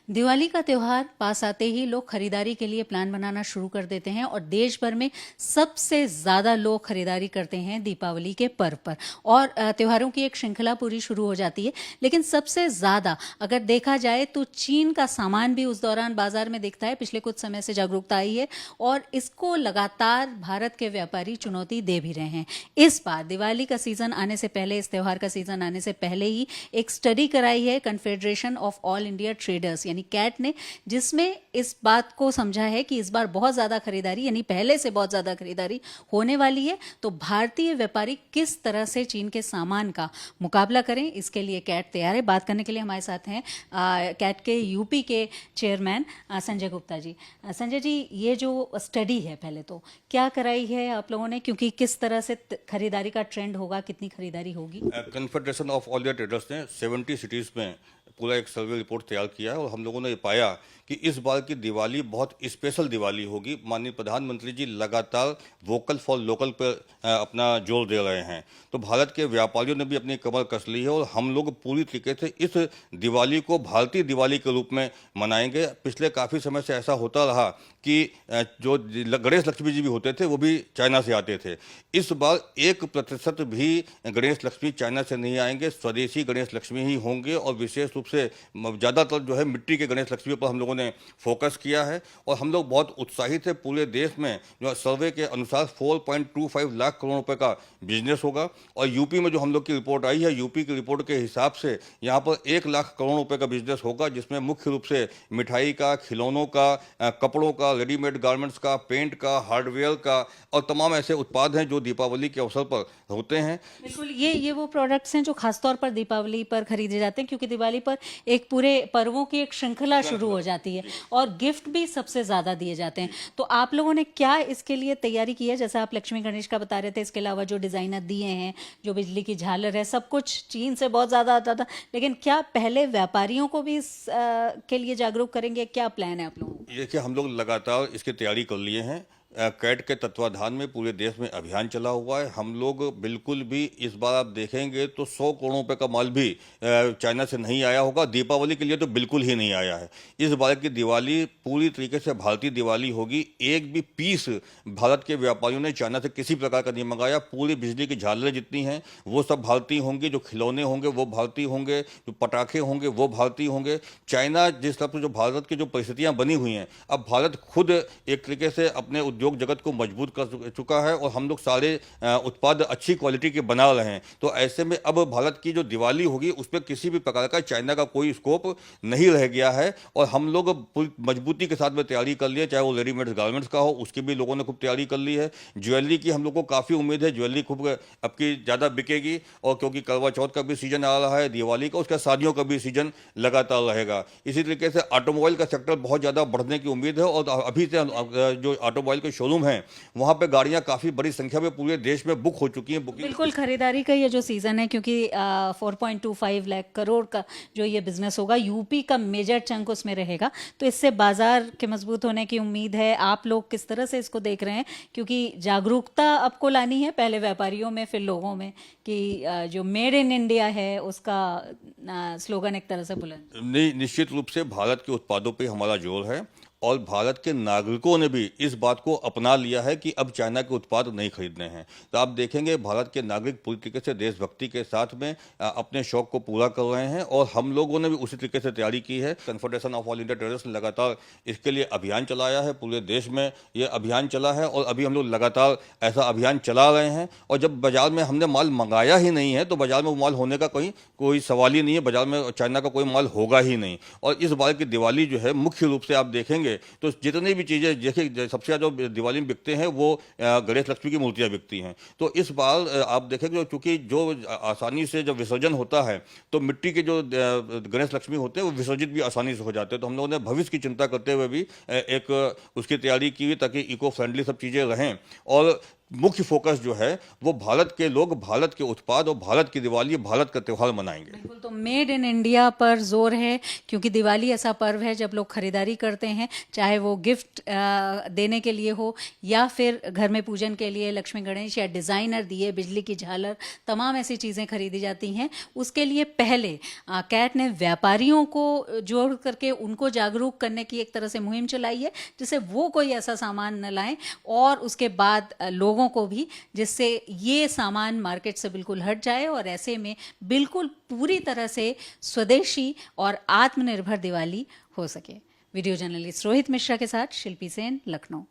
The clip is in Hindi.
दिवाली का त्योहार पास आते ही लोग खरीदारी के लिए प्लान बनाना शुरू कर देते हैं और देश भर में सबसे ज़्यादा लोग खरीदारी करते हैं दीपावली के पर्व पर। और त्योहारों की एक श्रृंखला पूरी शुरू हो जाती है। लेकिन सबसे ज़्यादा अगर देखा जाए तो चीन का सामान भी उस दौरान बाजार में दिखता है। पिछले कुछ समय से जागरूकता आई है और इसको लगातार भारत के व्यापारी चुनौती दे भी रहे हैं। इस बार दिवाली का सीजन आने से पहले, इस त्योहार का सीजन आने से पहले ही एक स्टडी कराई है confederation of all India traders यानी कैट ने, जिसमें इस बात को समझा है कि इस बार बहुत ज़्यादा खरीदारी यानी पहले से बहुत ज़्यादा खरीदारी होने वाली है। तो भारतीय व्यापारी किस तरह से चीन के सामान का मुकाबला करें, इसके लिए कैट तैयार है। बात करने के लिए हमारे साथ हैं कैट के यूपी के चेयरमैन संजय गुप्ता जी। संजय जी, ये जो स्टडी है पहले तो क्या कराई है आप लोगों ने, क्योंकि किस तरह से खरीदारी का ट्रेंड होगा, कितनी खरीदारी होगी? Confederation of all India traders ने 70 सिटीज़ में पूरा एक सर्वे रिपोर्ट तैयार किया है और हम लोगों ने ये पाया कि इस बार की दिवाली बहुत स्पेशल दिवाली होगी। माननीय प्रधानमंत्री जी लगातार वोकल फॉर लोकल पर अपना जोर दे रहे हैं, तो भारत के व्यापारियों ने भी अपनी कमर कस ली है और हम लोग पूरी तरीके से इस दिवाली को भारतीय दिवाली के रूप में मनाएंगे। पिछले काफ़ी समय से ऐसा होता रहा कि जो गणेश लक्ष्मी जी भी होते थे वो भी चाइना से आते थे। इस बार 1% भी गणेश लक्ष्मी चाइना से नहीं आएंगे, स्वदेशी गणेश लक्ष्मी ही होंगे और विशेष रूप से ज़्यादातर जो है मिट्टी के गणेश लक्ष्मी पर हम लोगों ने फोकस किया है और हम लोग बहुत उत्साहित है। पूरे देश में जो सर्वे के अनुसार 4.25 लाख करोड़ रुपए का बिजनेस होगा और यूपी में जो हम लोग की रिपोर्ट आई है, यूपी की रिपोर्ट के हिसाब से यहाँ पर 1 लाख करोड़ रुपए का बिजनेस होगा, जिसमें मुख्य रूप से मिठाई का, खिलौनों का, कपड़ों का, रेडीमेड गारमेंट्स का, पेंट का, हार्डवेयर का और तमाम ऐसे उत्पाद हैं जो दीपावली के अवसर पर होते हैं। बिल्कुल, ये वो प्रोडक्ट्स हैं जो खासतौर पर दीपावली पर खरीदे जाते हैं, क्योंकि दिवाली पर एक पूरे पर्वों की एक श्रृंखला शुरू हो जाती है और गिफ्ट भी सबसे ज़्यादा दिए जाते हैं। तो आप लोगों ने क्या इसके लिए तैयारी की है? जैसा आप लक्ष्मी गणेश का बता रहे थे, इसके अलावा जो डिज़ाइनर दिए हैं, जो बिजली की झालर है, सब कुछ चीन से बहुत ज़्यादा आता था। लेकिन क्या पहले व्यापारियों को भी इस के लिए जागरूक करेंगे? क्या प्लान है आप लोगों को? ये कि हम लोग लगातार इसकी तैयारी कर लिए हैं। कैट के तत्वाधान में पूरे देश में अभियान चला हुआ है। हम लोग बिल्कुल भी इस बार आप देखेंगे तो 100 करोड़ रुपए का माल भी चाइना से नहीं आया होगा। दीपावली के लिए तो बिल्कुल ही नहीं आया है। इस बार की दिवाली पूरी तरीके से भारतीय दिवाली होगी। एक भी पीस भारत के व्यापारियों ने चाइना से किसी प्रकार का नहीं मंगाया। पूरी बिजली की झालरें जितनी हैं वो सब भारतीय होंगी, जो खिलौने होंगे वो भारतीय होंगे, जो पटाखे होंगे वो भारतीय होंगे। चाइना जिस तरह से जो भारत की जो परिस्थितियाँ बनी हुई हैं, अब भारत खुद एक तरीके से अपने उद्योग जगत को मजबूत कर चुका है और हम लोग सारे उत्पाद अच्छी क्वालिटी के बना रहे हैं। तो ऐसे में अब भारत की जो दिवाली होगी उस पर किसी भी प्रकार का चाइना का कोई स्कोप नहीं रह गया है और हम लोग पूरी मजबूती के साथ में तैयारी कर ली है। चाहे वो रेडीमेड गारमेंट्स का हो, उसकी भी लोगों ने खूब तैयारी कर ली है। ज्वेलरी की हम लोग को काफ़ी उम्मीद है, ज्वेलरी खूब अब की ज़्यादा बिकेगी और क्योंकि करवा चौथ का भी सीजन आ रहा है, दिवाली का, उसका शादियों का भी सीजन लगातार रहेगा। इसी तरीके से ऑटोमोबाइल का सेक्टर बहुत ज़्यादा बढ़ने की उम्मीद है और अभी से जो ऑटोमोबाइल के शोरूम हैं वहां पे गाड़ियां काफी बड़ी संख्या में पूरे देश में बुक हो चुकी हैं। बिल्कुल, खरीदारी का ये जो सीजन है, क्योंकि 4.25 लाख करोड़ का जो ये बिजनेस होगा, यूपी का मेजर चंक उसमें रहेगा, तो इससे बाजार के मजबूत होने की उम्मीद है। आप लोग किस तरह से इसको देख रहे हैं, क्योंकि जागरूकता आपको लानी है पहले व्यापारियों में फिर लोगों में कि जो मेड इन इंडिया है उसका स्लोगन एक तरह से बुलंद। नहीं, निश्चित रूप से भारत के उत्पादों पे हमारा जोर है और भारत के नागरिकों ने भी इस बात को अपना लिया है कि अब चाइना के उत्पाद नहीं खरीदने हैं। तो आप देखेंगे भारत के नागरिक पूरी तरीके से देशभक्ति के साथ में अपने शौक को पूरा कर रहे हैं और हम लोगों ने भी उसी तरीके से तैयारी की है। Confederation of all India traders ने लगातार इसके लिए अभियान चलाया है। पूरे देश में ये अभियान चला है और अभी हम लोग लगातार ऐसा अभियान चला रहे हैं और जब बाजार में हमने माल मंगाया ही नहीं है तो बाजार में वो माल होने का कोई सवाल ही नहीं है। बाजार में चाइना का कोई माल होगा ही नहीं। और इस बार की दिवाली जो है मुख्य रूप से आप देखेंगे तो जितनी भी चीज़ें देखिए, सबसे ज़्यादा जो दिवाली में बिकते हैं वो गणेश लक्ष्मी की मूर्तियां बिकती हैं। तो इस बार आप देखेंगे चूंकि जो आसानी से जब विसर्जन होता है तो मिट्टी के जो गणेश लक्ष्मी होते हैं वो विसर्जित भी आसानी से हो जाते हैं। तो हम लोगों ने भविष्य की चिंता करते हुए भी एक उसकी तैयारी की ताकि इको फ्रेंडली सब चीज़ें रहें और मुख्य फोकस जो है वो भारत के लोग भारत के उत्पाद और भारत की दिवाली, भारत का त्यौहार मनाएंगे। बिल्कुल, तो मेड इन इंडिया पर जोर है, क्योंकि दिवाली ऐसा पर्व है जब लोग खरीदारी करते हैं, चाहे वो गिफ्ट देने के लिए हो या फिर घर में पूजन के लिए लक्ष्मी गणेश या डिजाइनर दिए, बिजली की झालर, तमाम ऐसी चीजें खरीदी जाती हैं। उसके लिए पहले कैट ने व्यापारियों को जोड़ करके उनको जागरूक करने की एक तरह से मुहिम चलाई है, जिससे वो कोई ऐसा सामान न लाएं, और उसके बाद लोगों को भी, जिससे ये सामान मार्केट से बिल्कुल हट जाए और ऐसे में बिल्कुल पूरी तरह से स्वदेशी और आत्मनिर्भर दिवाली हो सके। वीडियो जर्नलिस्ट रोहित मिश्रा के साथ शिल्पी सेन, लखनऊ।